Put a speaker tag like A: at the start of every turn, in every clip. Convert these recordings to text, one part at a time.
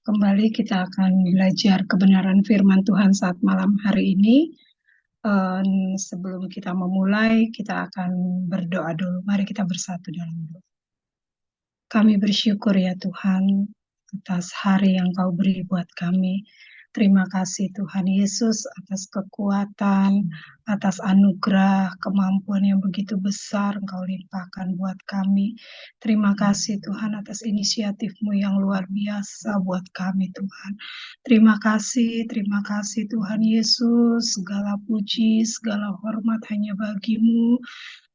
A: Kembali kita akan belajar kebenaran firman Tuhan saat malam hari ini. Sebelum kita memulai, kita akan berdoa dulu. Mari kita bersatu dalam doa. Kami bersyukur ya Tuhan atas hari yang Kau beri buat kami. Terima kasih Tuhan Yesus atas kekuatan, atas anugerah, kemampuan yang begitu besar Engkau limpahkan buat kami. Terima kasih Tuhan atas inisiatif-Mu yang luar biasa buat kami Tuhan. Terima kasih Tuhan Yesus. Segala puji, segala hormat hanya bagi-Mu.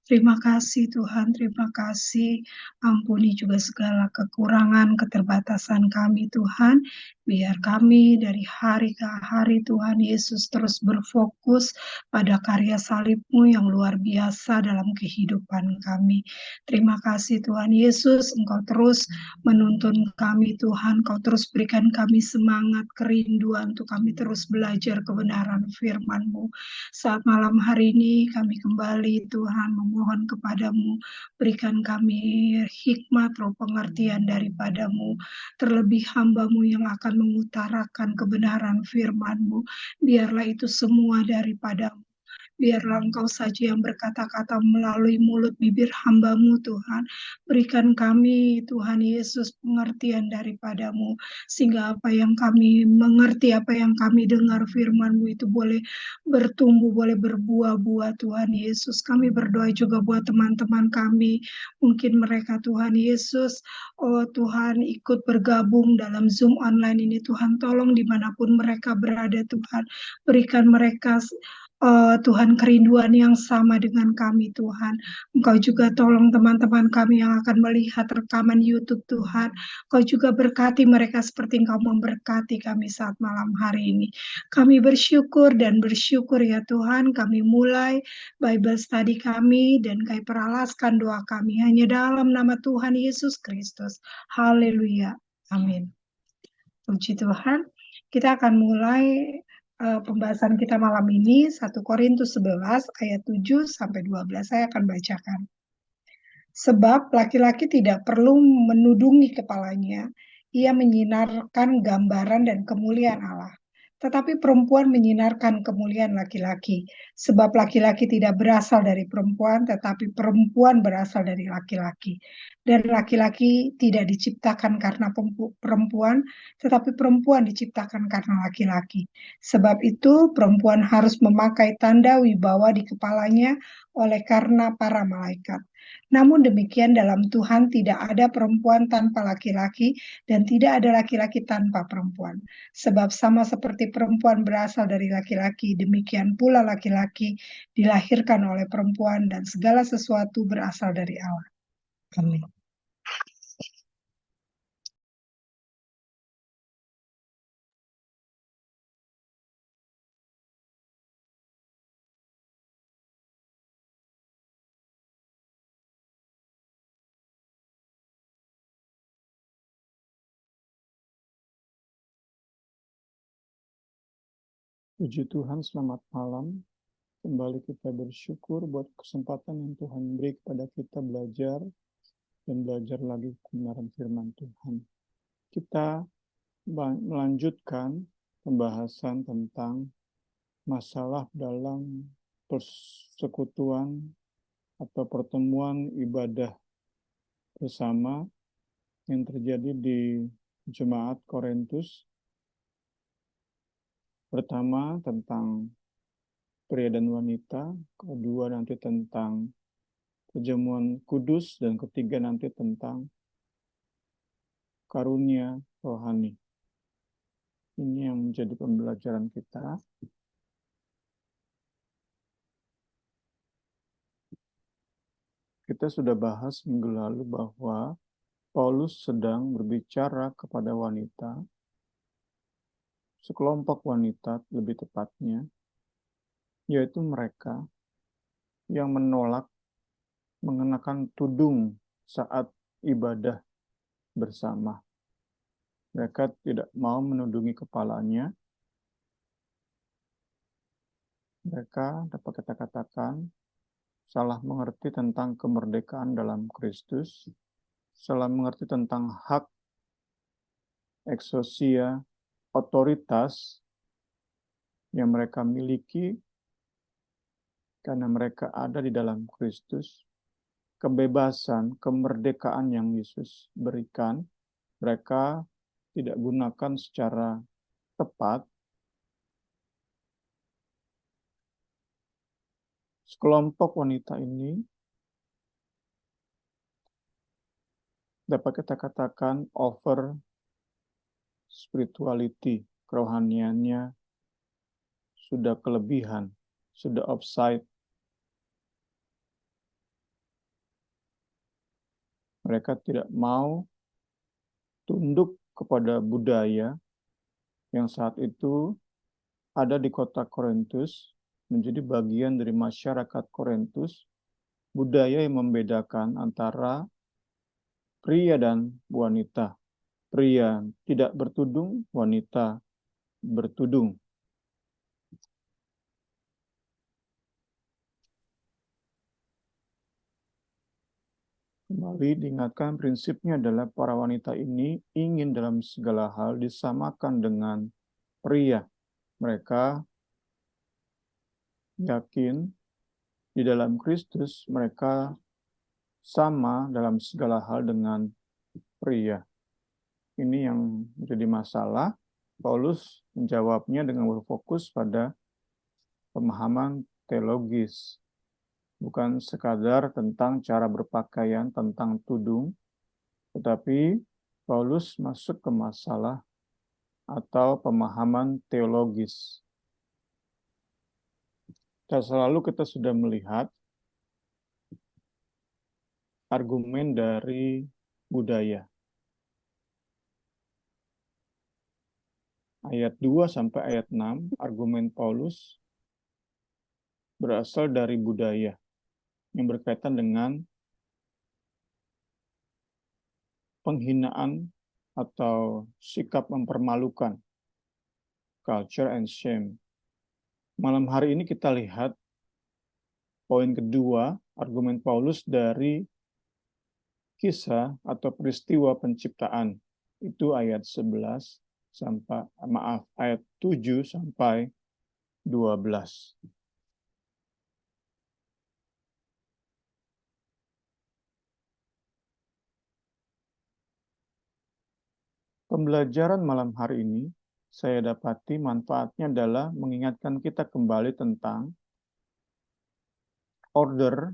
A: Terima kasih Tuhan, terima kasih. Ampuni juga segala kekurangan, keterbatasan kami Tuhan. Biar kami dari hari ke hari Tuhan Yesus terus berfokus pada karya salib-Mu yang luar biasa dalam kehidupan kami. Terima kasih Tuhan Yesus, Engkau terus menuntun kami Tuhan, Engkau terus berikan kami semangat, kerinduan untuk kami terus belajar kebenaran firman-Mu. Saat malam hari ini kami kembali Tuhan memohon kepadamu, berikan kami hikmat roh pengertian daripadamu, terlebih hambamu yang akan mengutarakan kebenaran firman-Mu, biarlah itu semua daripadamu. Biarlah Engkau saja yang berkata-kata melalui mulut bibir hamba-Mu Tuhan. Berikan kami Tuhan Yesus pengertian daripadamu. Sehingga apa yang kami mengerti, apa yang kami dengar firman-Mu itu boleh bertumbuh, boleh berbuah-buah Tuhan Yesus. Kami berdoa juga buat teman-teman kami. Mungkin mereka Tuhan Yesus, oh Tuhan ikut bergabung dalam Zoom online ini Tuhan. Tolong dimanapun mereka berada Tuhan. Berikan mereka Tuhan kerinduan yang sama dengan kami Tuhan. Engkau juga tolong teman-teman kami yang akan melihat rekaman YouTube Tuhan. Engkau juga berkati mereka seperti Engkau memberkati kami saat malam hari ini. Kami bersyukur dan bersyukur ya Tuhan, kami mulai Bible study kami dan Kau peralaskan doa kami hanya dalam nama Tuhan Yesus Kristus. Haleluya. Amin. Puji Tuhan. Kita akan mulai pembahasan kita malam ini 1 Korintus 11 ayat 7 sampai 12. Saya akan bacakan. Sebab laki-laki tidak perlu menudungi kepalanya, ia menyinarkan gambaran dan kemuliaan Allah. Tetapi perempuan menyinarkan kemuliaan laki-laki, sebab laki-laki tidak berasal dari perempuan, tetapi perempuan berasal dari laki-laki. Dan laki-laki tidak diciptakan karena perempuan, tetapi perempuan diciptakan karena laki-laki. Sebab itu perempuan harus memakai tanda wibawa di kepalanya oleh karena para malaikat. Namun demikian dalam Tuhan tidak ada perempuan tanpa laki-laki dan tidak ada laki-laki tanpa perempuan. Sebab sama seperti perempuan berasal dari laki-laki, demikian pula laki-laki dilahirkan oleh perempuan dan segala sesuatu berasal dari Allah. Amin.
B: Puji Tuhan, selamat malam. Kembali kita bersyukur buat kesempatan yang Tuhan beri kepada kita belajar dan belajar lagi kebenaran firman Tuhan. Kita melanjutkan pembahasan tentang masalah dalam persekutuan atau pertemuan ibadah bersama yang terjadi di Jemaat Korintus. Pertama tentang pria dan wanita, kedua nanti tentang perjamuan kudus, dan ketiga nanti tentang karunia rohani. Ini yang menjadi pembelajaran kita. Kita sudah bahas minggu lalu bahwa Paulus sedang berbicara kepada wanita, sekelompok wanita lebih tepatnya, yaitu mereka yang menolak mengenakan tudung saat ibadah bersama. Mereka tidak mau menudungi kepalanya. Mereka dapat kita katakan salah mengerti tentang kemerdekaan dalam Kristus, salah mengerti tentang hak exousia, otoritas yang mereka miliki karena mereka ada di dalam Kristus, kebebasan, kemerdekaan yang Yesus berikan, mereka tidak gunakan secara tepat. Sekelompok wanita ini dapat kita katakan over spirituality, kerohaniannya sudah kelebihan, sudah offside. Mereka tidak mau tunduk kepada budaya yang saat itu ada di kota Korintus, menjadi bagian dari masyarakat Korintus, budaya yang membedakan antara pria dan wanita. Pria tidak bertudung, wanita bertudung. Kembali diingatkan prinsipnya adalah para wanita ini ingin dalam segala hal disamakan dengan pria. Mereka yakin di dalam Kristus mereka sama dalam segala hal dengan pria. Ini yang menjadi masalah. Paulus menjawabnya dengan berfokus pada pemahaman teologis. Bukan sekadar tentang cara berpakaian, tentang tudung, tetapi Paulus masuk ke masalah atau pemahaman teologis. Selalu kita sudah melihat argumen dari budaya. Ayat 2 sampai ayat 6, argumen Paulus berasal dari budaya yang berkaitan dengan penghinaan atau sikap mempermalukan, culture and shame. Malam hari ini kita lihat poin kedua, argumen Paulus dari kisah atau peristiwa penciptaan. Itu ayat 11 sampai ayat 7 sampai 12. Pembelajaran malam hari ini saya dapati manfaatnya adalah mengingatkan kita kembali tentang order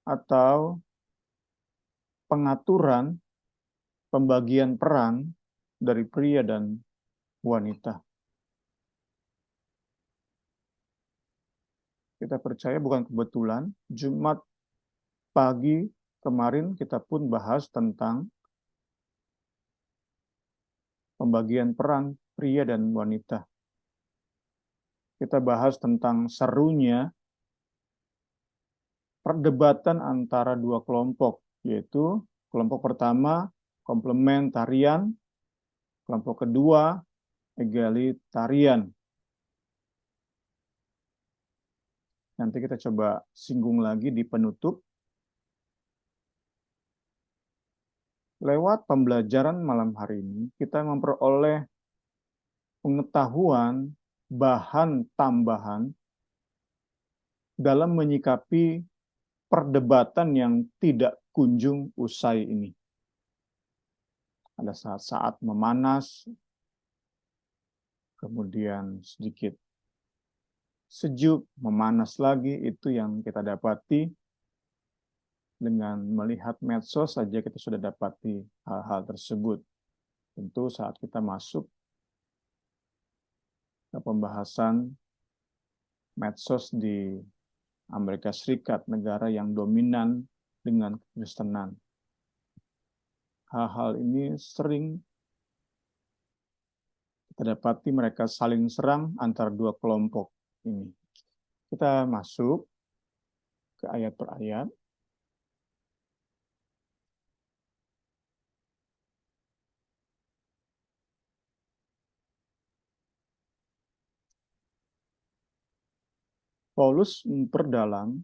B: atau pengaturan pembagian peran dari pria dan wanita. Kita percaya bukan kebetulan, Jumat pagi kemarin kita pun bahas tentang pembagian peran pria dan wanita. Kita bahas tentang serunya perdebatan antara dua kelompok, yaitu kelompok pertama komplementarian, kelompok kedua egalitarian. Nanti kita coba singgung lagi di penutup. Lewat pembelajaran malam hari ini, kita memperoleh pengetahuan, bahan tambahan dalam menyikapi perdebatan yang tidak kunjung usai ini. Ada saat-saat memanas, kemudian sedikit sejuk, memanas lagi, itu yang kita dapati. Dengan melihat medsos saja kita sudah dapati hal-hal tersebut. Tentu saat kita masuk ke pembahasan medsos di Amerika Serikat, negara yang dominan dengan kekristenan. Hal-hal ini sering kita dapati mereka saling serang antara dua kelompok ini. Kita masuk ke ayat per ayat. Paulus memperdalam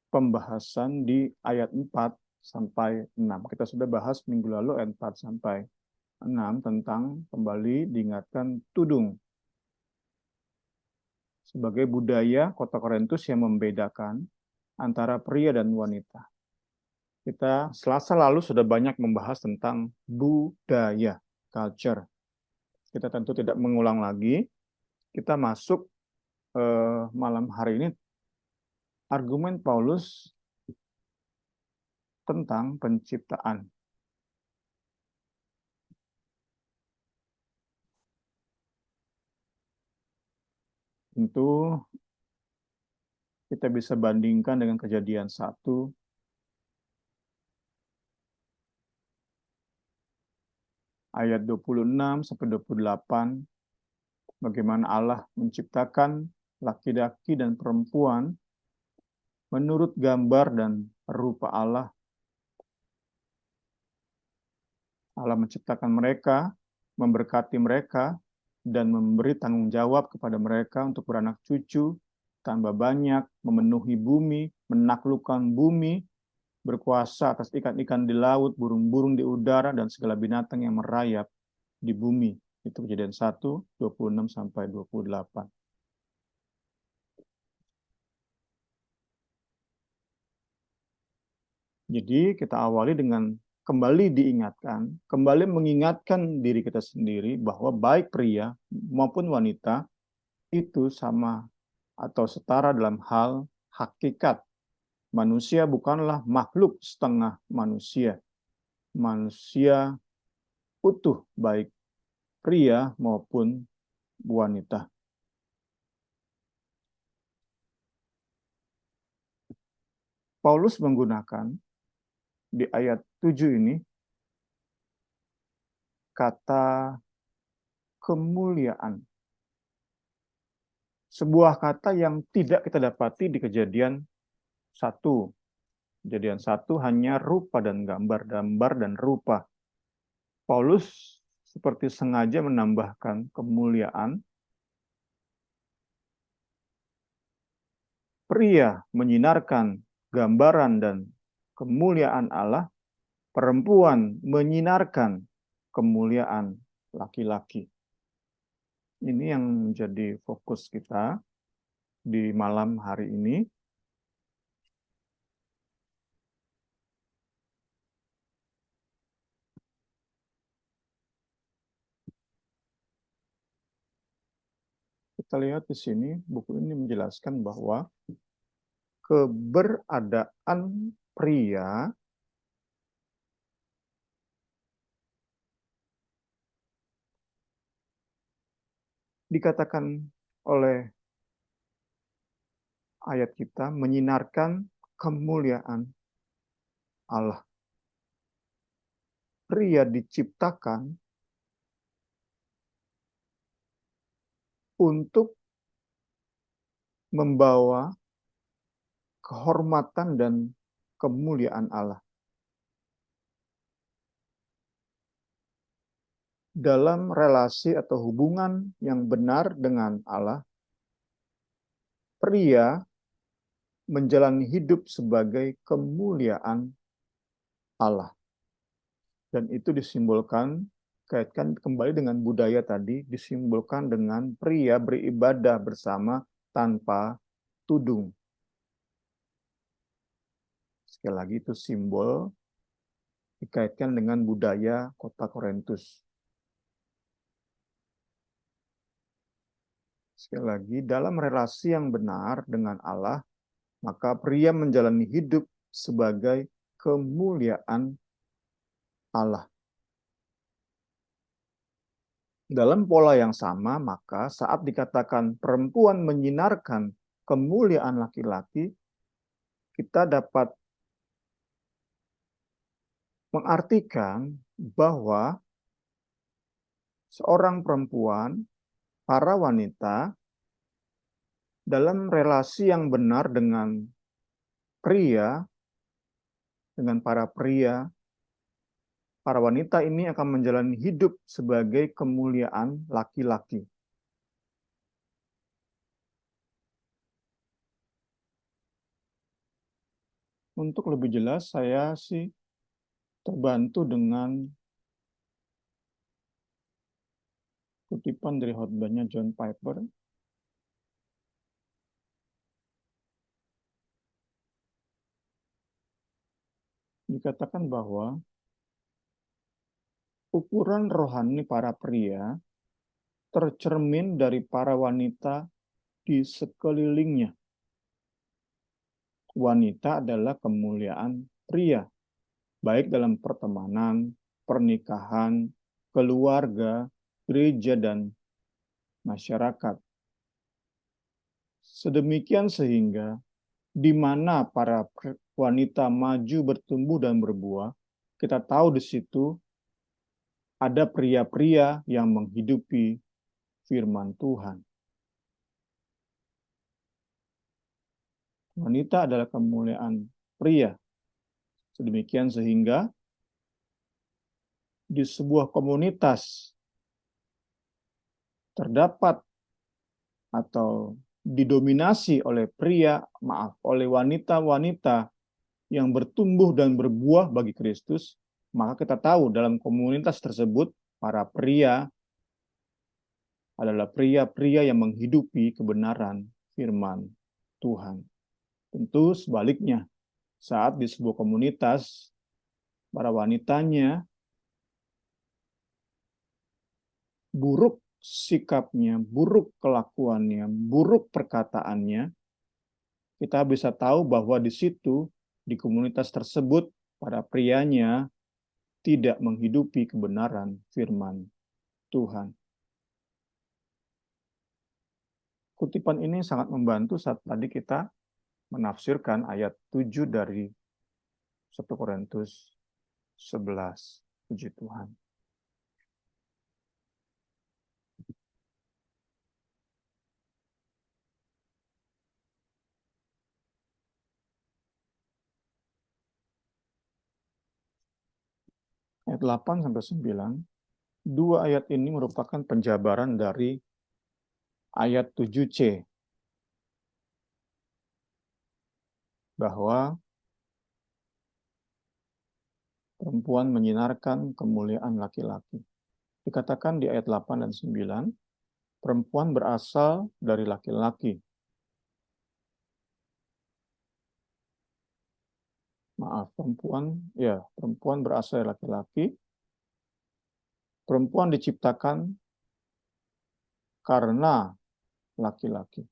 B: pembahasan di ayat 4 sampai 6. Kita sudah bahas minggu lalu ayat 4 sampai 6 tentang kembali diingatkan tudung sebagai budaya kota Korintus yang membedakan antara pria dan wanita. Kita Selasa lalu sudah banyak membahas tentang budaya, culture. Kita tentu tidak mengulang lagi. Kita masuk malam hari ini argumen Paulus tentang penciptaan. Tentu kita bisa bandingkan dengan Kejadian 1 ayat 26 sampai 28, bagaimana Allah menciptakan laki-laki dan perempuan menurut gambar dan rupa Allah. Allah menciptakan mereka, memberkati mereka, dan memberi tanggung jawab kepada mereka untuk beranak cucu, tambah banyak, memenuhi bumi, menaklukkan bumi, berkuasa atas ikan-ikan di laut, burung-burung di udara, dan segala binatang yang merayap di bumi. Itu Kejadian 1, 26 sampai 28. Jadi kita awali dengan kembali diingatkan, kembali mengingatkan diri kita sendiri bahwa baik pria maupun wanita itu sama atau setara dalam hal hakikat. Manusia bukanlah makhluk setengah manusia. Manusia utuh baik pria maupun wanita. Paulus menggunakan di ayat 7 ini kata kemuliaan. Sebuah kata yang tidak kita dapati di Kejadian 1. Kejadian 1 hanya rupa dan gambar, gambar dan rupa. Paulus seperti sengaja menambahkan kemuliaan. Pria menyinarkan gambaran dan kemuliaan Allah, perempuan menyinarkan kemuliaan laki-laki. Ini yang menjadi fokus kita di malam hari ini. Kita lihat di sini, buku ini menjelaskan bahwa keberadaan pria dikatakan oleh ayat kita menyinarkan kemuliaan Allah. Pria diciptakan untuk membawa kehormatan dan kemuliaan Allah. Dalam relasi atau hubungan yang benar dengan Allah, pria menjalani hidup sebagai kemuliaan Allah. Dan itu disimbolkan, kaitkan kembali dengan budaya tadi, disimbolkan dengan pria beribadah bersama tanpa tudung. Sekali lagi itu simbol dikaitkan dengan budaya kota Korintus. Sekali lagi, dalam relasi yang benar dengan Allah, maka pria menjalani hidup sebagai kemuliaan Allah. Dalam pola yang sama, maka saat dikatakan perempuan menyinarkan kemuliaan laki-laki, kita dapat mengartikan bahwa seorang perempuan, para wanita, dalam relasi yang benar dengan pria, dengan para pria, para wanita ini akan menjalani hidup sebagai kemuliaan laki-laki. Untuk lebih jelas, saya sih terbantu dengan kutipan dari khotbahnya John Piper. Dikatakan bahwa ukuran rohani para pria tercermin dari para wanita di sekelilingnya. Wanita adalah kemuliaan pria, baik dalam pertemanan, pernikahan, keluarga, gereja, dan masyarakat. Sedemikian sehingga di mana para wanita maju, bertumbuh, dan berbuah, kita tahu di situ ada pria-pria yang menghidupi firman Tuhan. Wanita adalah kemuliaan pria. Sedemikian sehingga di sebuah komunitas terdapat atau didominasi oleh oleh wanita-wanita yang bertumbuh dan berbuah bagi Kristus, maka kita tahu dalam komunitas tersebut para pria adalah pria-pria yang menghidupi kebenaran firman Tuhan. Tentu sebaliknya, saat di sebuah komunitas para wanitanya buruk sikapnya, buruk kelakuannya, buruk perkataannya, kita bisa tahu bahwa di situ, di komunitas tersebut, para prianya tidak menghidupi kebenaran firman Tuhan. Kutipan ini sangat membantu saat tadi kita menafsirkan ayat 7 dari 1 Korintus 11. Puji Tuhan. Ayat 8 sampai 9. Dua ayat ini merupakan penjabaran dari ayat 7c. Bahwa perempuan menyinarkan kemuliaan laki-laki. Dikatakan di ayat 8 dan 9, perempuan berasal dari laki-laki. Maaf, perempuan berasal dari laki-laki. Perempuan diciptakan karena laki-laki.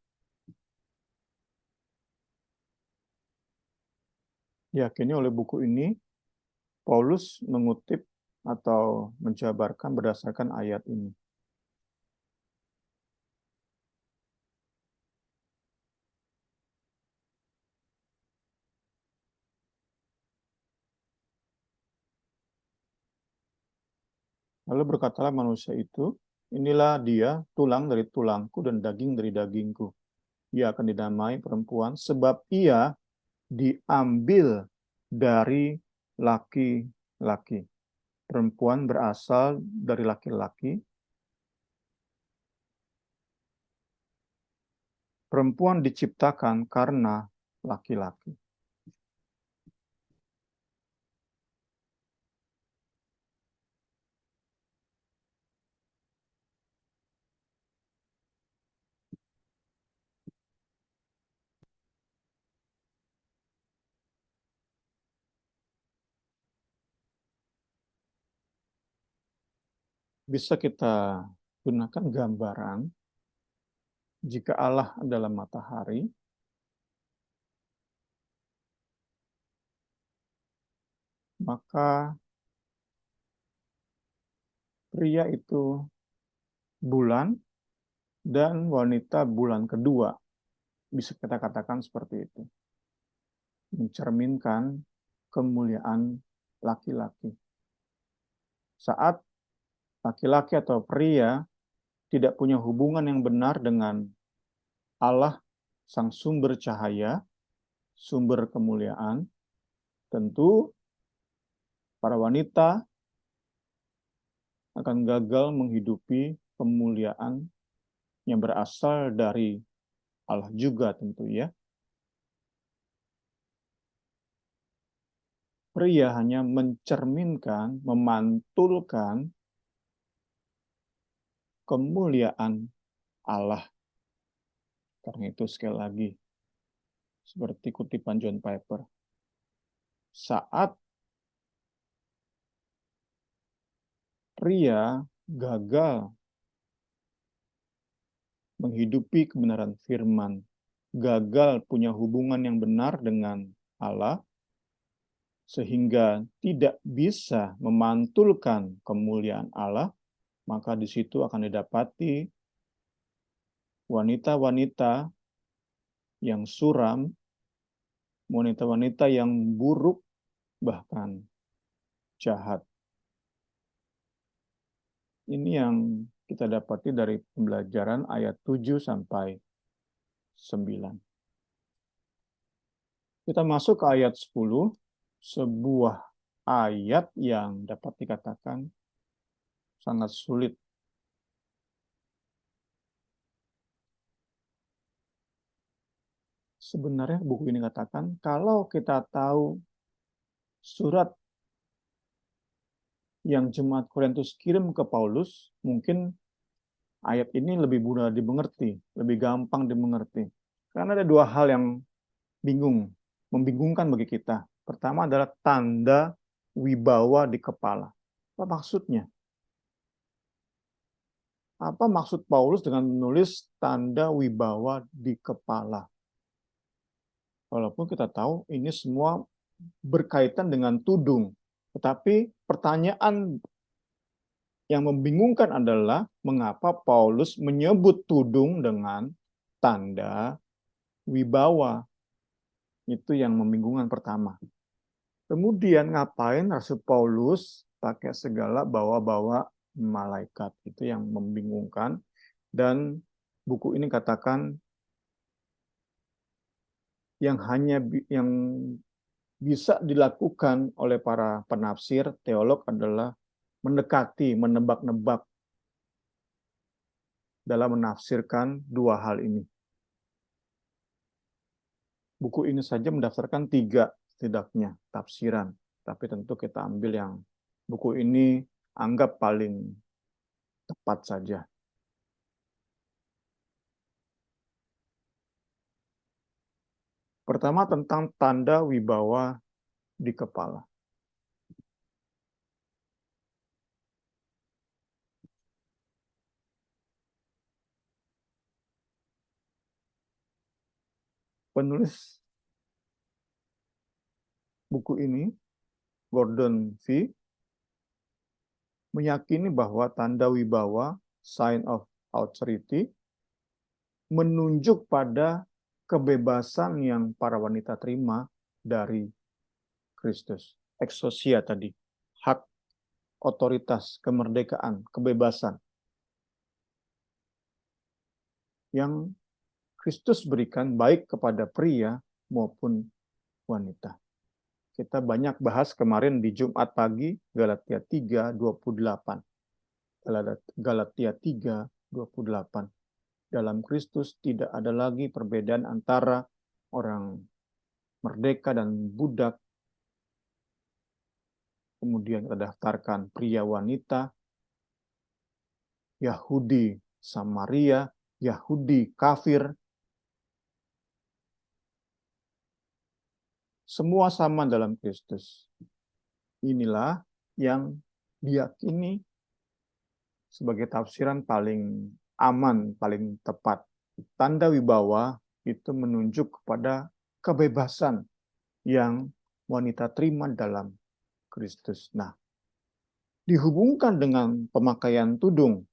B: Diyakini oleh buku ini, Paulus mengutip atau menjabarkan berdasarkan ayat ini. Lalu berkatalah manusia itu, inilah dia tulang dari tulangku dan daging dari dagingku. Ia akan dinamai perempuan sebab ia diambil dari laki-laki. Perempuan berasal dari laki-laki. Perempuan diciptakan karena laki-laki. Bisa kita gunakan gambaran jika Allah adalah matahari, maka pria itu bulan dan wanita bulan kedua. Bisa kita katakan seperti itu. Mencerminkan kemuliaan laki-laki. Saat laki-laki atau pria tidak punya hubungan yang benar dengan Allah, sang sumber cahaya, sumber kemuliaan, tentu para wanita akan gagal menghidupi kemuliaan yang berasal dari Allah juga tentu ya. Pria hanya mencerminkan, memantulkan kemuliaan Allah. Karena itu sekali lagi, seperti kutipan John Piper, saat pria gagal menghidupi kebenaran firman, gagal punya hubungan yang benar dengan Allah, sehingga tidak bisa memantulkan kemuliaan Allah, maka di situ akan didapati wanita-wanita yang suram, wanita-wanita yang buruk, bahkan jahat. Ini yang kita dapati dari pembelajaran ayat 7 sampai 9. Kita masuk ke ayat 10, sebuah ayat yang dapat dikatakan sangat sulit. Sebenarnya buku ini katakan, kalau kita tahu surat yang jemaat Korintus kirim ke Paulus, mungkin ayat ini lebih mudah dimengerti, lebih gampang dimengerti. Karena ada dua hal yang membingungkan bagi kita. Pertama adalah tanda wibawa di kepala. Apa maksudnya? Apa maksud Paulus dengan menulis tanda wibawa di kepala? Walaupun kita tahu ini semua berkaitan dengan tudung. Tetapi pertanyaan yang membingungkan adalah mengapa Paulus menyebut tudung dengan tanda wibawa. Itu yang membingungkan pertama. Kemudian ngapain Rasul Paulus pakai segala bawa-bawa malaikat? Itu yang membingungkan. Dan buku ini katakan yang bisa dilakukan oleh para penafsir, teolog adalah mendekati, menebak-nebak dalam menafsirkan dua hal ini. Buku ini saja mendaftarkan 3 setidaknya tafsiran, tapi tentu kita ambil yang buku ini anggap paling tepat saja. Pertama tentang tanda wibawa di kepala. Penulis buku ini, Gordon V, meyakini bahwa tanda wibawa, sign of authority, menunjuk pada kebebasan yang para wanita terima dari Kristus. Exousia tadi, hak, otoritas, kemerdekaan, kebebasan yang Kristus berikan baik kepada pria maupun wanita. Kita banyak bahas kemarin di Jumat pagi, Galatia 3:28. Galatia 3:28. Dalam Kristus tidak ada lagi perbedaan antara orang merdeka dan budak. Kemudian kita daftarkan pria wanita, Yahudi Samaria, Yahudi kafir. Semua sama dalam Kristus. Inilah yang diyakini sebagai tafsiran paling aman, paling tepat. Tanda wibawa itu menunjuk kepada kebebasan yang wanita terima dalam Kristus. Nah, dihubungkan dengan pemakaian tudung.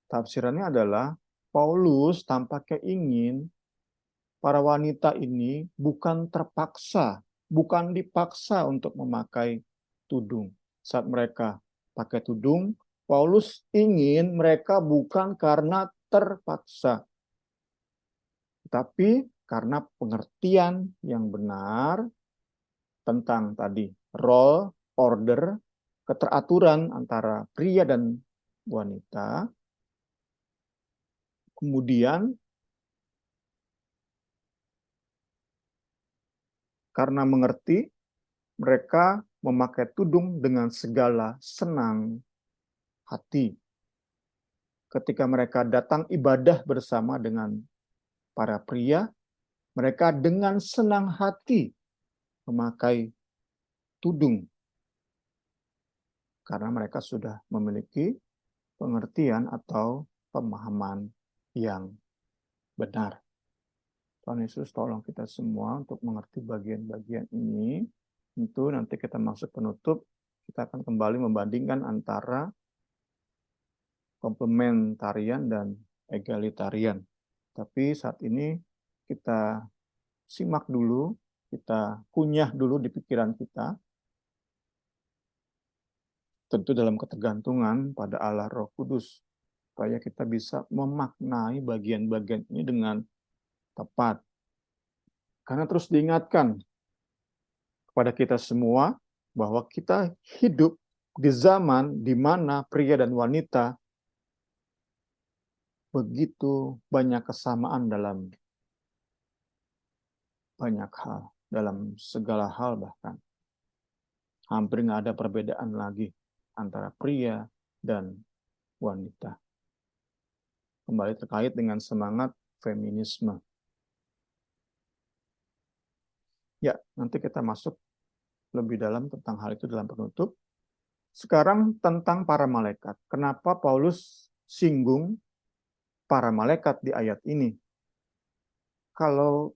B: Tafsirannya adalah Paulus tampaknya ingin para wanita ini bukan terpaksa, bukan dipaksa untuk memakai tudung. Saat mereka pakai tudung, Paulus ingin mereka bukan karena terpaksa, tapi karena pengertian yang benar tentang tadi role, order, keteraturan antara pria dan wanita. Kemudian karena mengerti, mereka memakai tudung dengan segala senang hati. Ketika mereka datang ibadah bersama dengan para pria, mereka dengan senang hati memakai tudung. Karena mereka sudah memiliki pengertian atau pemahaman yang benar. Tuhan Yesus tolong kita semua untuk mengerti bagian-bagian ini. Tentu nanti kita masuk penutup, kita akan kembali membandingkan antara komplementarian dan egalitarian. Tapi saat ini kita simak dulu, kita kunyah dulu di pikiran kita, tentu dalam ketergantungan pada Allah Roh Kudus, supaya kita bisa memaknai bagian-bagian ini dengan tepat. Karena terus diingatkan kepada kita semua bahwa kita hidup di zaman di mana pria dan wanita begitu banyak kesamaan dalam banyak hal, dalam segala hal bahkan. Hampir nggak ada perbedaan lagi antara pria dan wanita. Kembali terkait dengan semangat feminisme. Ya, nanti kita masuk lebih dalam tentang hal itu dalam penutup. Sekarang tentang para malaikat. Kenapa Paulus singgung para malaikat di ayat ini? Kalau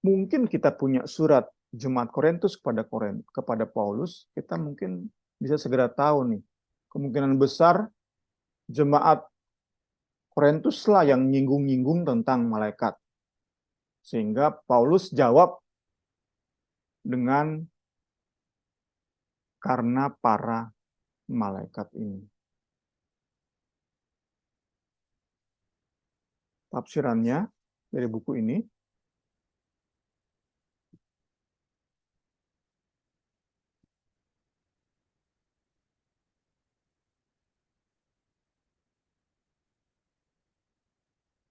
B: mungkin kita punya surat Jemaat Korintus kepada Paulus, kita mungkin bisa segera tahu nih. Kemungkinan besar Jemaat Korintuslah yang nyinggung-nyinggung tentang malaikat. Sehingga Paulus jawab dengan karena para malaikat ini. Tafsirannya dari buku ini,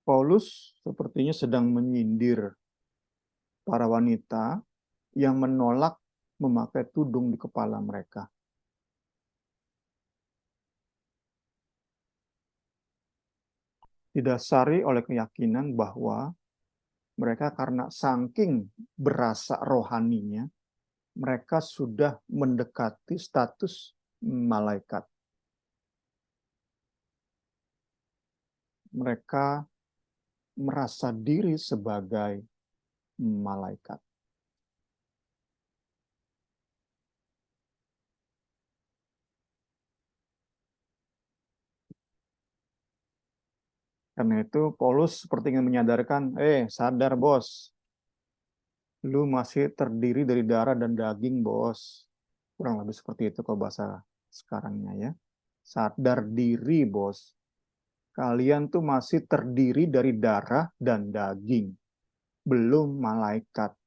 B: Paulus sepertinya sedang menyindir para wanita yang menolak memakai tudung di kepala mereka. Didasari oleh keyakinan bahwa mereka karena saking berasa rohaninya, mereka sudah mendekati status malaikat. Mereka merasa diri sebagai malaikat. Karena itu Paulus seperti ingin menyadarkan, sadar bos, lu masih terdiri dari darah dan daging bos. Kurang lebih seperti itu kalau bahasa sekarangnya ya. Sadar diri bos. Kalian tuh masih terdiri dari darah dan daging. Belum malaikat.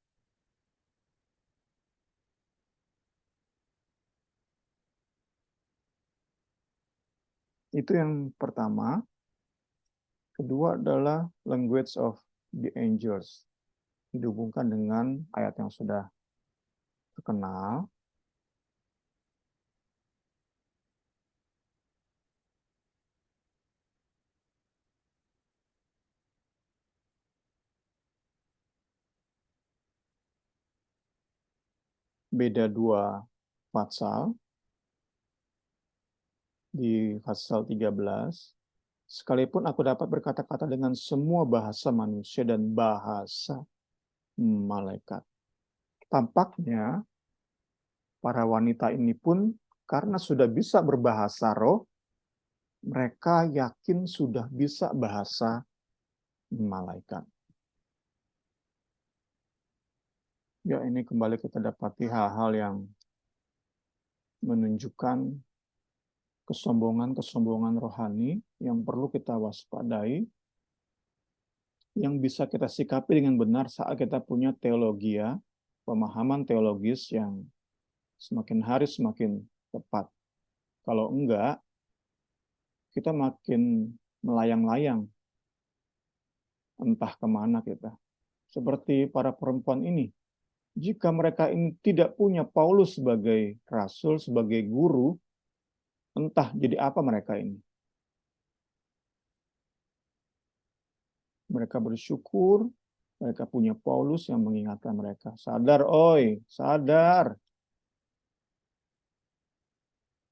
B: Itu yang pertama. Kedua adalah language of the angels. Dihubungkan dengan ayat yang sudah terkenal. Beda dua pasal. Di pasal 13. Sekalipun aku dapat berkata-kata dengan semua bahasa manusia dan bahasa malaikat. Tampaknya para wanita ini pun karena sudah bisa berbahasa roh, mereka yakin sudah bisa bahasa malaikat. Ya, ini kembali kita dapati hal-hal yang menunjukkan kesombongan-kesombongan rohani yang perlu kita waspadai, yang bisa kita sikapi dengan benar saat kita punya teologi, pemahaman teologis yang semakin hari semakin tepat. Kalau enggak, kita makin melayang-layang entah kemana kita. Seperti para perempuan ini. Jika mereka ini tidak punya Paulus sebagai rasul, sebagai guru, Entah jadi apa mereka ini. Mereka bersyukur, mereka punya Paulus yang mengingatkan mereka. Sadar, oi, sadar.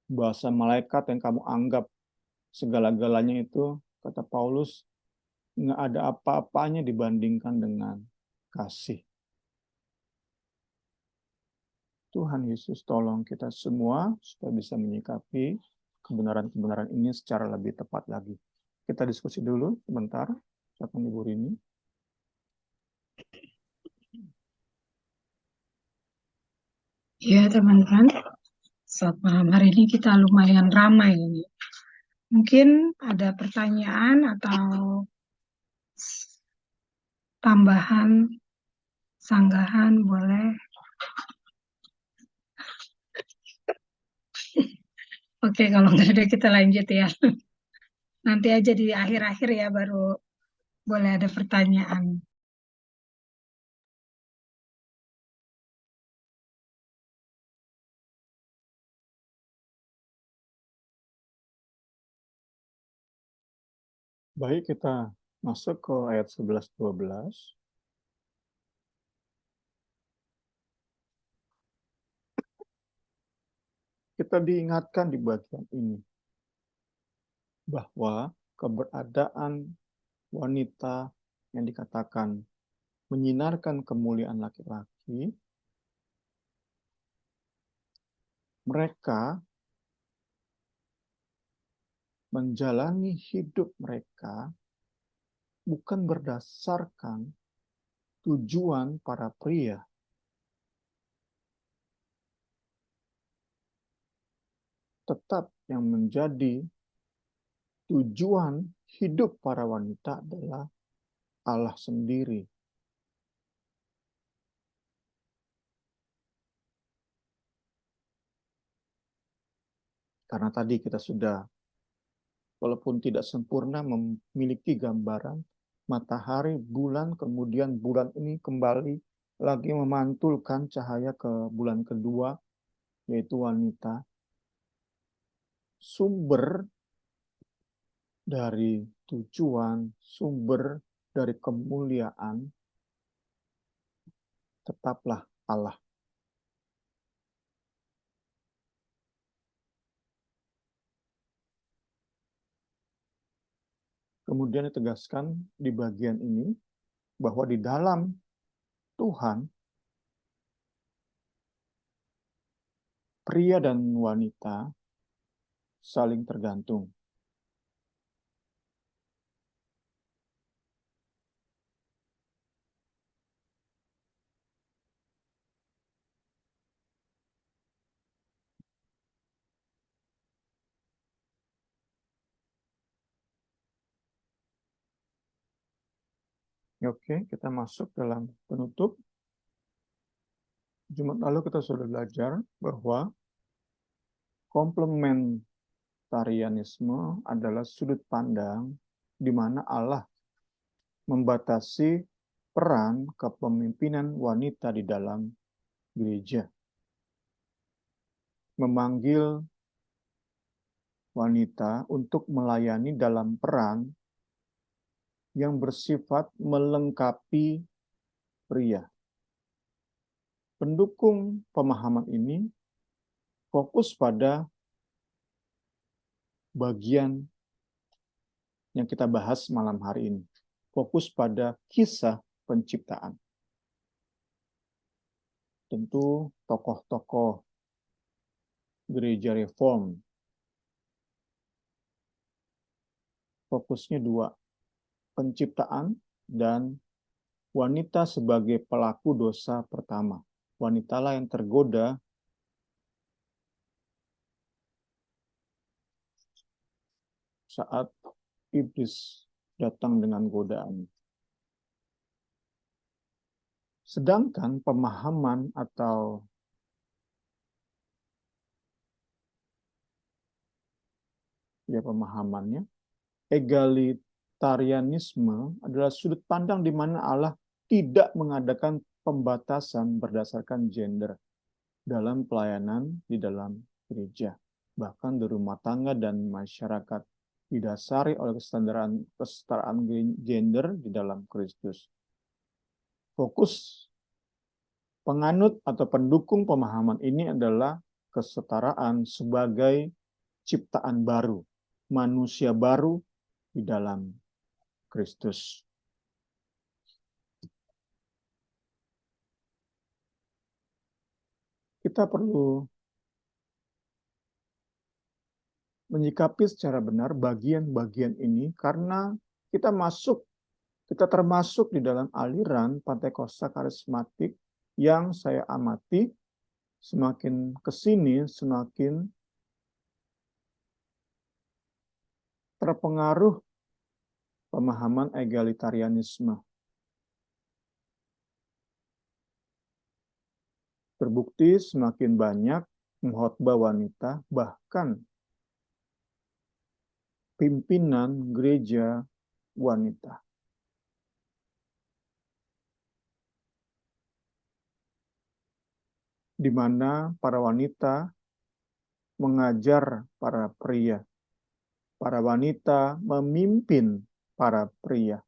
B: Bahasa malaikat yang kamu anggap segala-galanya itu, kata Paulus, nggak ada apa-apanya dibandingkan dengan kasih. Tuhan Yesus tolong kita semua supaya bisa menyikapi kebenaran-kebenaran ini secara lebih tepat lagi. Kita diskusi dulu sebentar, silakan Ibu Rini.
A: Ya teman-teman, saat malam hari ini kita lumayan ramai ini. Mungkin ada pertanyaan atau tambahan, sanggahan, boleh. Oke, kalau nggak ada kita lanjut ya. Nanti aja di akhir-akhir ya baru boleh ada pertanyaan.
B: Baik, kita masuk ke ayat 11-12. Kita diingatkan di bagian ini bahwa keberadaan wanita yang dikatakan menyinarkan kemuliaan laki-laki, mereka menjalani hidup mereka bukan berdasarkan tujuan para pria, tetap yang menjadi tujuan hidup para wanita adalah Allah sendiri. Karena tadi kita sudah, walaupun tidak sempurna, memiliki gambaran matahari, bulan, kemudian bulan ini kembali lagi memantulkan cahaya ke bulan kedua, yaitu wanita. Sumber dari tujuan, sumber dari kemuliaan, tetaplah Allah. Kemudian ditegaskan di bagian ini, bahwa di dalam Tuhan, pria dan wanita saling tergantung. Oke, kita masuk dalam penutup. Jumat lalu kita sudah belajar bahwa komplementarianisme adalah sudut pandang di mana Allah membatasi peran kepemimpinan wanita di dalam gereja. Memanggil wanita untuk melayani dalam peran yang bersifat melengkapi pria. Pendukung pemahaman ini fokus pada bagian yang kita bahas malam hari ini. Fokus pada kisah penciptaan. Tentu tokoh-tokoh gereja reform. Fokusnya dua, penciptaan dan wanita sebagai pelaku dosa pertama. Wanitalah yang tergoda saat iblis datang dengan godaan. Sedangkan pemahaman atau pemahamannya, egalitarianisme adalah sudut pandang di mana Allah tidak mengadakan pembatasan berdasarkan gender dalam pelayanan di dalam gereja. bahkan di rumah tangga dan masyarakat, didasari oleh kesetaraan gender di dalam Kristus. Fokus penganut atau pendukung pemahaman ini adalah kesetaraan sebagai ciptaan baru, manusia baru di dalam Kristus. Kita perlu menyikapi secara benar bagian-bagian ini karena kita termasuk di dalam aliran Pantekosta karismatik yang saya amati semakin kesini semakin terpengaruh pemahaman egalitarianisme. Terbukti semakin banyak mengkhotbah wanita, bahkan pimpinan gereja wanita. Di mana para wanita mengajar para pria. Para wanita memimpin para pria.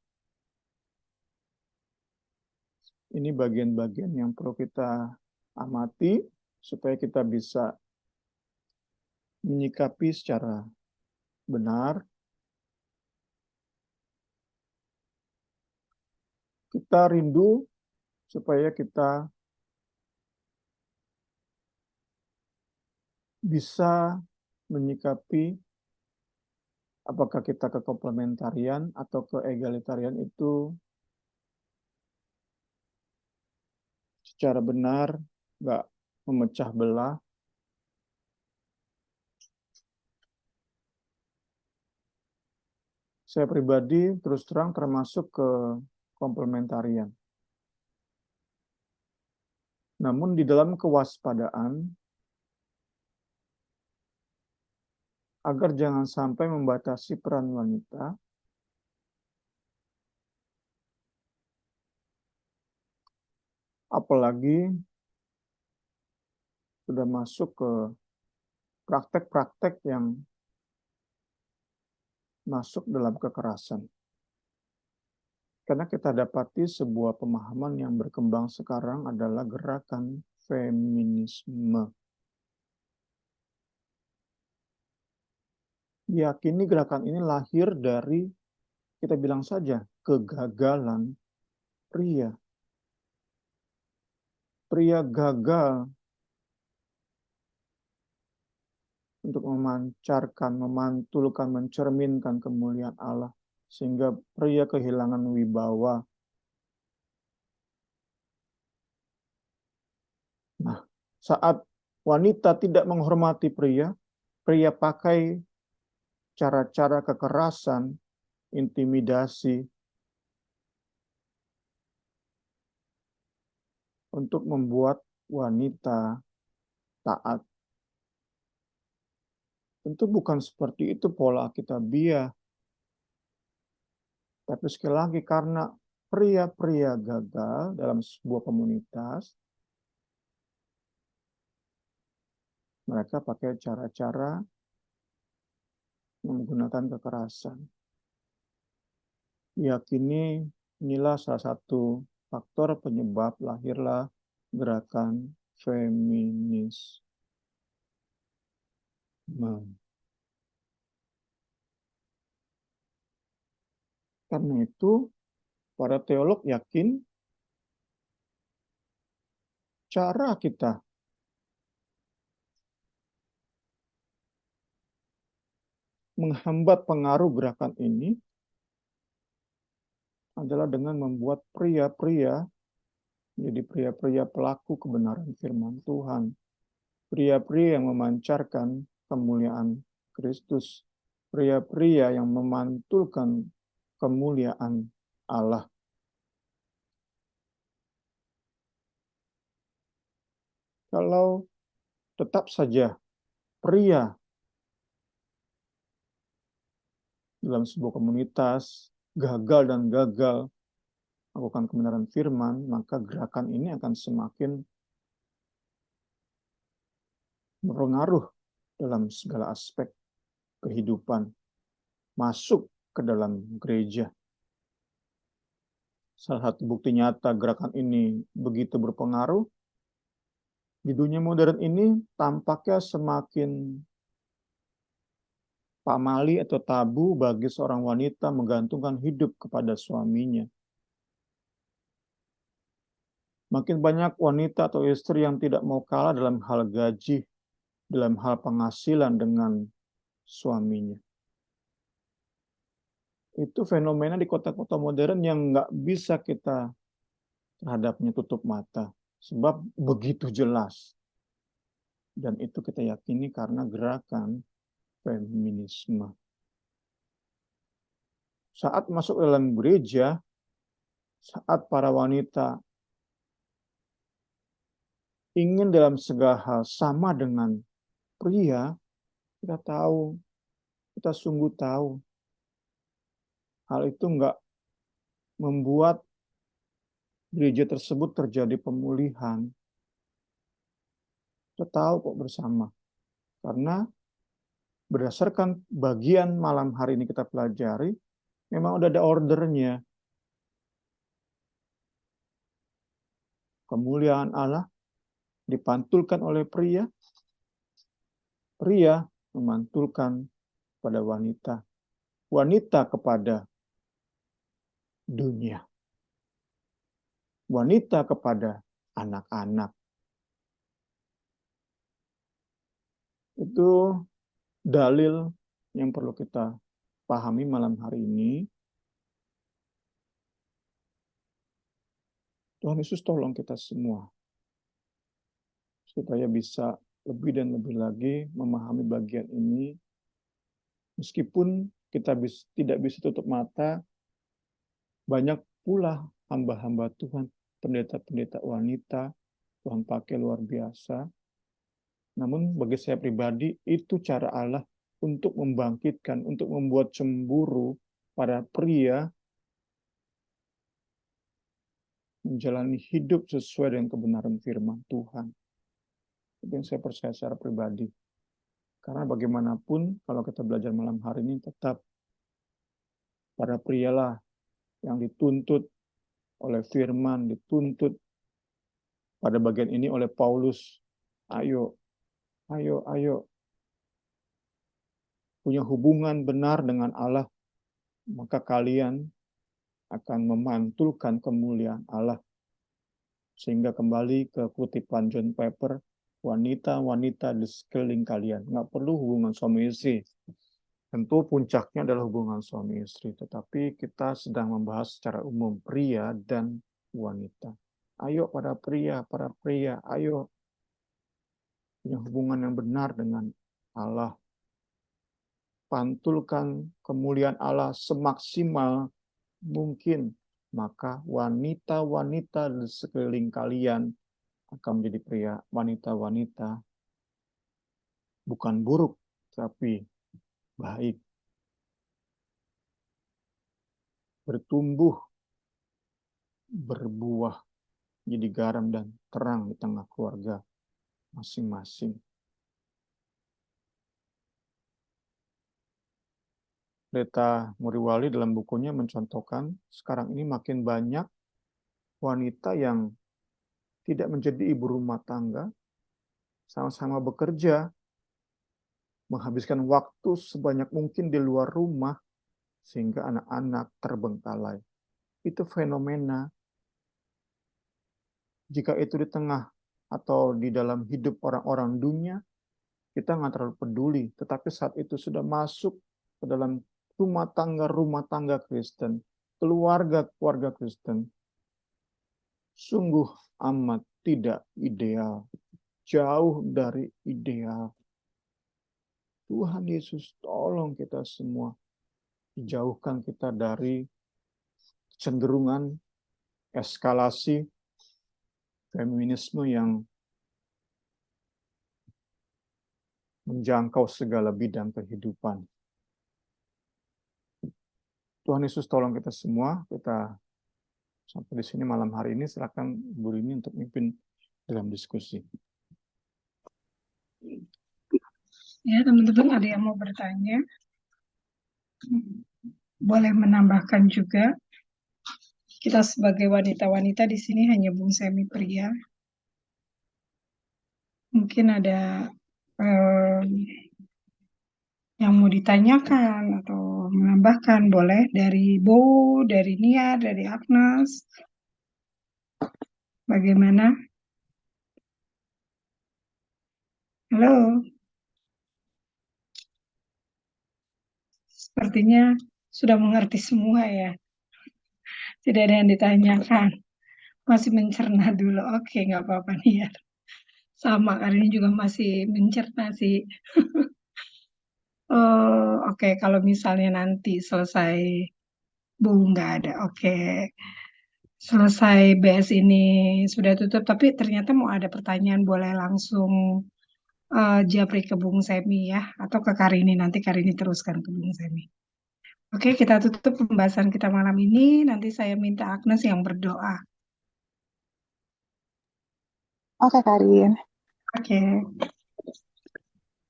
B: Ini bagian-bagian yang perlu kita amati supaya kita bisa menyikapi secara benar. Kita rindu supaya kita bisa menyikapi apakah kita ke komplementarian atau ke egalitarian itu secara benar, nggak memecah belah. Saya pribadi terus terang termasuk ke komplementarian. Namun di dalam kewaspadaan, agar jangan sampai membatasi peran wanita, apalagi sudah masuk ke praktek-praktek yang masuk dalam kekerasan. Karena kita dapati sebuah pemahaman yang berkembang sekarang adalah gerakan feminisme. Yakini gerakan ini lahir dari, kita bilang saja, kegagalan pria. Pria gagal untuk memancarkan, memantulkan, mencerminkan kemuliaan Allah. Sehingga pria kehilangan wibawa. Nah, saat wanita tidak menghormati pria, pria pakai cara-cara kekerasan, intimidasi, untuk membuat wanita taat. Tentu bukan seperti itu pola Alkitabiah. Tapi sekali lagi karena pria-pria gagal dalam sebuah komunitas, mereka pakai cara-cara menggunakan kekerasan. Yakini inilah salah satu faktor penyebab lahirlah gerakan feminis. Karena itu, para teolog yakin cara kita menghambat pengaruh gerakan ini adalah dengan membuat pria-pria menjadi pria-pria pelaku kebenaran firman Tuhan. Pria-pria yang memancarkan kemuliaan Kristus. Pria-pria yang memantulkan kemuliaan Allah. Kalau tetap saja pria dalam sebuah komunitas gagal dan gagal melakukan kebenaran firman, maka gerakan ini akan semakin berpengaruh dalam segala aspek kehidupan, masuk ke dalam gereja. Salah satu bukti nyata gerakan ini begitu berpengaruh, di dunia modern ini tampaknya semakin pamali atau tabu bagi seorang wanita menggantungkan hidup kepada suaminya. Makin banyak wanita atau istri yang tidak mau kalah dalam hal gaji, dalam hal penghasilan dengan suaminya. Itu fenomena di kota-kota modern yang nggak bisa kita terhadapnya tutup mata. Sebab begitu jelas. Dan itu kita yakini karena gerakan feminisme. Saat masuk dalam gereja, saat para wanita ingin dalam segala hal sama dengan pria, kita tahu, kita sungguh tahu. Hal itu enggak membuat gereja tersebut terjadi pemulihan. Kita tahu kok bersama. Karena berdasarkan bagian malam hari ini kita pelajari, memang udah ada ordernya. Kemuliaan Allah dipantulkan oleh pria, pria memantulkan pada wanita, wanita kepada dunia, wanita kepada anak-anak. Itu dalil yang perlu kita pahami malam hari ini. Tuhan Yesus tolong kita semua supaya bisa lebih dan lebih lagi memahami bagian ini. Meskipun kita tidak bisa tutup mata, banyak pula hamba-hamba Tuhan, pendeta-pendeta wanita, Tuhan pakai luar biasa. Namun bagi saya pribadi, itu cara Allah untuk membangkitkan, untuk membuat cemburu para pria menjalani hidup sesuai dengan kebenaran firman Tuhan. Itu yang saya percaya secara pribadi. Karena bagaimanapun, kalau kita belajar malam hari ini, tetap para prialah yang dituntut oleh firman, dituntut pada bagian ini oleh Paulus. Ayo, ayo, ayo. Punya hubungan benar dengan Allah, maka kalian akan memantulkan kemuliaan Allah. Sehingga kembali ke kutipan John Piper, wanita-wanita di sekeliling kalian. Nggak perlu hubungan suami istri. Tentu puncaknya adalah hubungan suami istri. Tetapi kita sedang membahas secara umum pria dan wanita. Ayo para pria, ayo punya hubungan yang benar dengan Allah. Pantulkan kemuliaan Allah semaksimal mungkin. Maka wanita-wanita di sekeliling kalian akan menjadi pria, wanita-wanita bukan buruk, tapi baik. Bertumbuh, berbuah, jadi garam dan terang di tengah keluarga masing-masing. Pendeta Muriwali dalam bukunya mencontohkan sekarang ini makin banyak wanita yang tidak menjadi ibu rumah tangga, sama-sama bekerja, menghabiskan waktu sebanyak mungkin di luar rumah, sehingga anak-anak terbengkalai. Itu fenomena. Jika itu di tengah atau di dalam hidup orang-orang dunia, kita nggak terlalu peduli. Tetapi saat itu sudah masuk ke dalam rumah tangga Kristen, keluarga Kristen, sungguh amat tidak ideal. Jauh dari ideal. Tuhan Yesus tolong kita semua. Jauhkan kita dari cenderungan eskalasi feminisme yang menjangkau segala bidang kehidupan. Tuhan Yesus tolong kita semua. Kita sampai di sini malam hari ini. Silakan Bu Rini untuk memimpin dalam diskusi.
A: Ya, teman-teman ada yang mau bertanya? Boleh menambahkan juga. Kita sebagai wanita-wanita di sini hanya Bung Semi pria. Mungkin ada eh, yang mau ditanyakan atau menambahkan, boleh dari Bo, dari Nia, dari Agnes. Bagaimana? Halo, sepertinya sudah mengerti semua ya. Tidak ada yang ditanyakan. Masih mencerna dulu. Oke, nggak apa-apa nih ya. Sama, karena ini juga masih mencerna sih. Oke, kalau misalnya nanti selesai, Bu, nggak ada. Oke, selesai BS ini sudah tutup, tapi ternyata mau ada pertanyaan, boleh langsung Japri ke Bung Semi ya, atau ke Karini, nanti Karini teruskan ke Bung Semi. Oke, kita tutup pembahasan kita malam ini, nanti saya minta Agnes yang berdoa.
C: Oke, Karin.
A: Oke,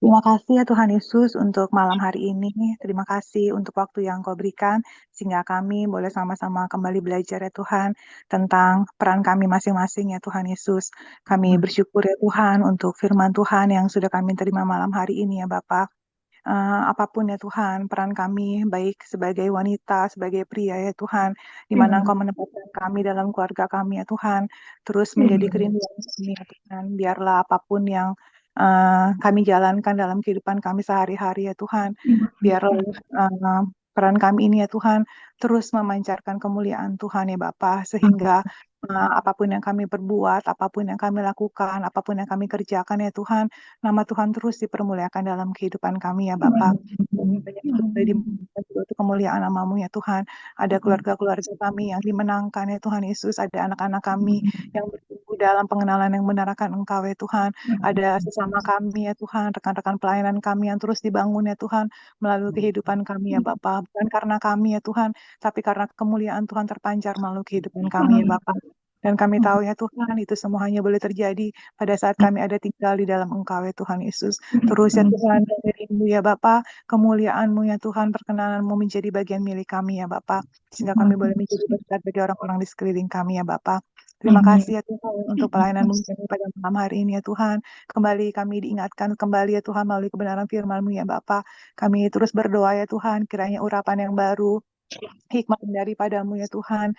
C: Terima kasih ya Tuhan Yesus untuk malam hari ini. Terima kasih untuk waktu yang Kau berikan sehingga kami boleh sama-sama kembali belajar ya Tuhan tentang peran kami masing-masing ya Tuhan Yesus. Kami bersyukur ya Tuhan untuk firman Tuhan yang sudah kami terima malam hari ini ya Bapak. Apapun ya Tuhan, peran kami baik sebagai wanita, sebagai pria ya Tuhan, di mana Engkau menempatkan kami dalam keluarga kami ya Tuhan, terus menjadi kerinduan kami ya Tuhan. Biarlah apapun yang kami jalankan dalam kehidupan kami sehari-hari ya Tuhan, biarlah peran kami ini ya Tuhan terus memancarkan kemuliaan Tuhan ya Bapa, sehingga apapun yang kami perbuat, apapun yang kami lakukan, apapun yang kami kerjakan ya Tuhan, nama Tuhan terus dipermuliakan dalam kehidupan kami ya Bapak. Banyak di untuk kemuliaan namamu ya Tuhan. Ada keluarga-keluarga kami yang dimenangkan ya Tuhan Yesus. Ada anak-anak kami yang bertumbuh dalam pengenalan yang benar akan Engkau ya Tuhan. Ada sesama kami ya Tuhan, rekan-rekan pelayanan kami yang terus dibangun ya Tuhan melalui kehidupan kami ya Bapak. Bukan karena kami ya Tuhan, tapi karena kemuliaan Tuhan terpancar melalui kehidupan kami ya Bapak. Dan kami tahu ya Tuhan, itu semua hanya boleh terjadi pada saat kami ada tinggal di dalam Engkau ya Tuhan Yesus. Terus ya Tuhan, kami rindu ya Bapak, kemuliaan-Mu ya Tuhan, perkenanan-Mu menjadi bagian milik kami ya Bapak, sehingga kami boleh menjadi berkat bagi orang-orang di sekeliling kami ya Bapak. Terima kasih ya Tuhan untuk pelayanan-Mu pada malam hari ini ya Tuhan. Kembali kami diingatkan kembali ya Tuhan melalui kebenaran firman-Mu ya Bapak. Kami terus berdoa ya Tuhan, kiranya urapan yang baru, hikmat daripadamu ya Tuhan,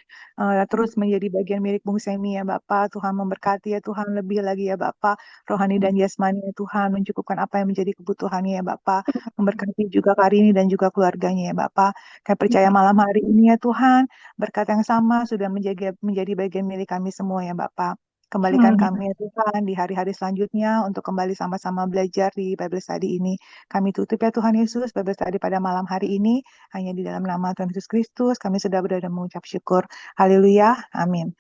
C: terus menjadi bagian milik Bung Semi ya Bapak. Tuhan memberkati ya Tuhan lebih lagi ya Bapak, rohani dan jasmani ya Tuhan, mencukupkan apa yang menjadi kebutuhannya ya Bapak, memberkati juga Karini dan juga keluarganya ya Bapak. Kami percaya malam hari ini ya Tuhan, berkat yang sama sudah menjadi bagian milik kami semua ya Bapak. Kembalikan kami ya Tuhan di hari-hari selanjutnya untuk kembali sama-sama belajar di Bible Study ini. Kami tutup ya Tuhan Yesus Bible Study pada malam hari ini. Hanya di dalam nama Tuhan Yesus Kristus kami sudah berdoa dan mengucap syukur. Haleluya. Amin.